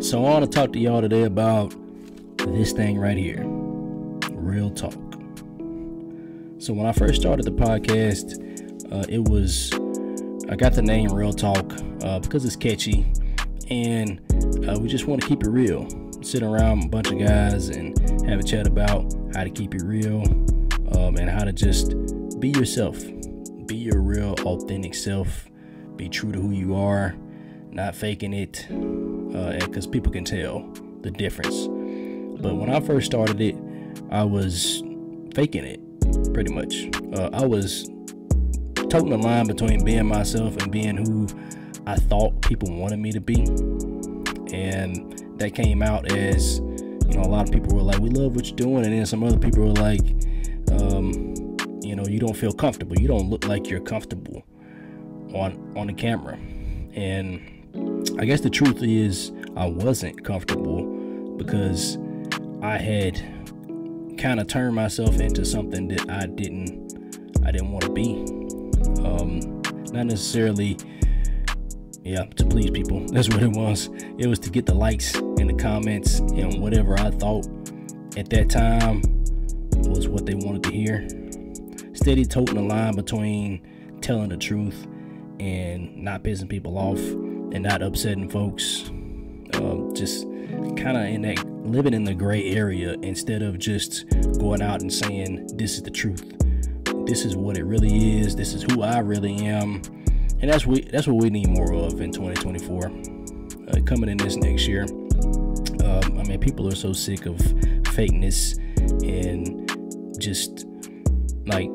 So I want to talk to y'all today about this thing right here, real talk. So when I first started the podcast, I got the name Real Talk because it's catchy, and we just want to keep it real. Sit around a bunch of guys and have a chat about how to keep it real, and how to just be yourself, be your real authentic self, be true to who you are, not faking it, because people can tell the difference. But when I first started it, I was faking it, pretty much. I was toting the line between being myself and being who I thought people wanted me to be. And that came out as, a lot of people were like, we love what you're doing. And then some other people were like, you don't feel comfortable. You don't look like you're comfortable on the camera. And I guess the truth is I wasn't comfortable because I had kind of turned myself into something that I didn't want to be. Not necessarily to please people. That's what it was. It was to get the likes and the comments and whatever I thought at that time was what they wanted to hear. Steady toting the line between telling the truth and not pissing people off and not upsetting folks. Just kind of in that, living in the gray area instead of just going out and saying, this is the truth. This is what it really is. This is who I really am. And that's what we need more of in 2024. Coming in this next year. People are so sick of fakeness and just like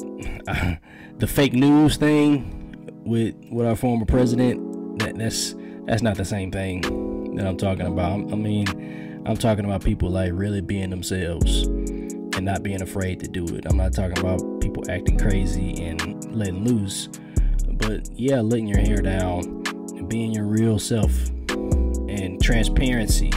the fake news thing with our former president. That's not the same thing that I'm talking about. I'm talking about people like really being themselves and not being afraid to do it. I'm not talking about people acting crazy and letting loose, but letting your hair down and being your real self and transparency.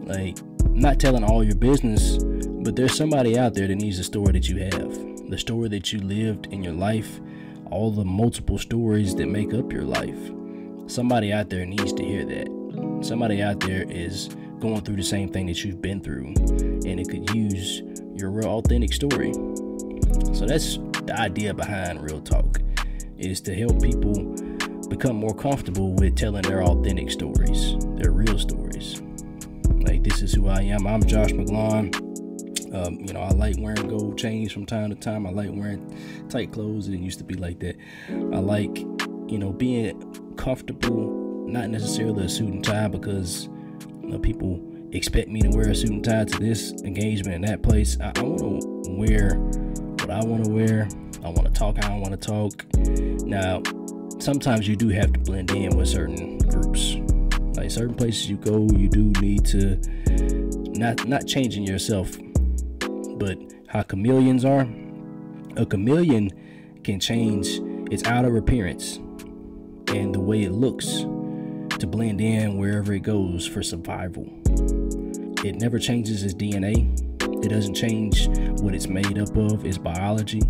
Like, not telling all your business, but there's somebody out there that needs the story that you have, the story that you lived in your life, all the multiple stories that make up your life. Somebody out there needs to hear that. Somebody out there is going through the same thing that you've been through, and it could use your real authentic story. So that's the idea behind Real Talk, is to help people become more comfortable with telling their authentic stories, their real stories. Like, this is who I am. I'm Josh McGlon. I like wearing gold chains from time to time. I like wearing tight clothes. It didn't used to be like that. I like, being comfortable, not necessarily a suit and tie, because people expect me to wear a suit and tie to this engagement and that place. I want to wear what I want to wear. I want to talk how I want to talk. Now, sometimes you do have to blend in with certain groups. Like, certain places you go, you do need to not changing yourself, but how chameleons are. A chameleon can change its outer appearance and the way it looks to blend in wherever it goes for survival. It never changes its DNA. It doesn't change what it's made up of, its biology.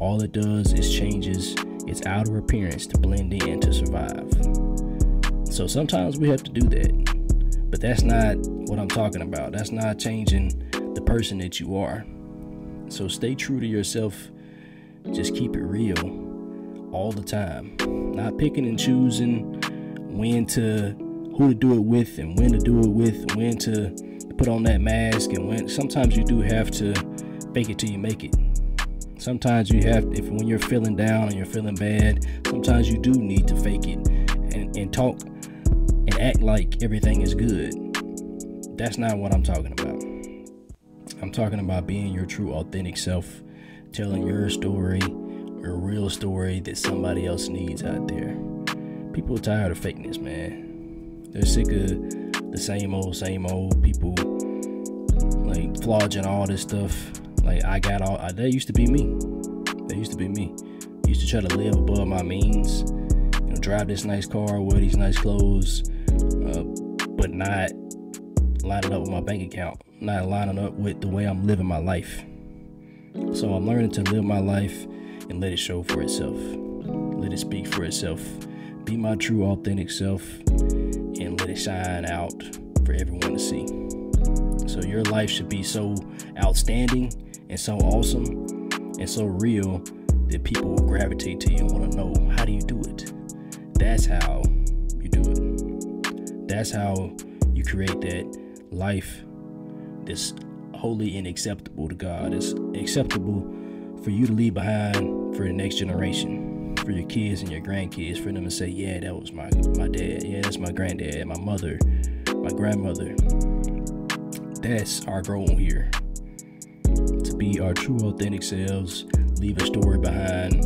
All it does is changes its outer appearance to blend in to survive. So sometimes we have to do that, but that's not what I'm talking about. That's not changing the person that you are. So stay true to yourself. Just keep it real all the time. Not picking and choosing who to do it with and when to do it with, when to put on that mask, and when. Sometimes you do have to fake it till you make it. Sometimes you have, when you're feeling down and you're feeling bad, sometimes you do need to fake it and talk and act like everything is good. That's not what I'm talking about. I'm talking about being your true authentic self, telling your story, your real story that somebody else needs out there. People are tired of fakeness, man. They're sick of the same old people, like flogging all this stuff. Like, that used to be me. That used to be me. I used to try to live above my means, drive this nice car, wear these nice clothes, but not lining up with my bank account, not lining up with the way I'm living my life. So I'm learning to live my life and let it show for itself. Let it speak for itself. Be my true authentic self and let it shine out for everyone to see. So your life should be so outstanding and so awesome and so real that people will gravitate to you and want to know, how do you do it? That's how you do it. That's how you create that life that's holy and acceptable to God. It's acceptable for you to leave behind for the next generation, for your kids and your grandkids, for them to say, yeah, that was my dad. Yeah, that's my granddad, my mother, my grandmother. That's our goal here. To be our true, authentic selves, leave a story behind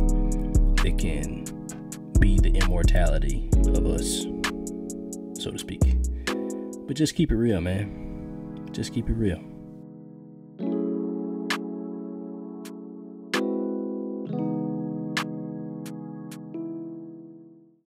that can be the immortality of us, so to speak. But just keep it real, man. Just keep it real.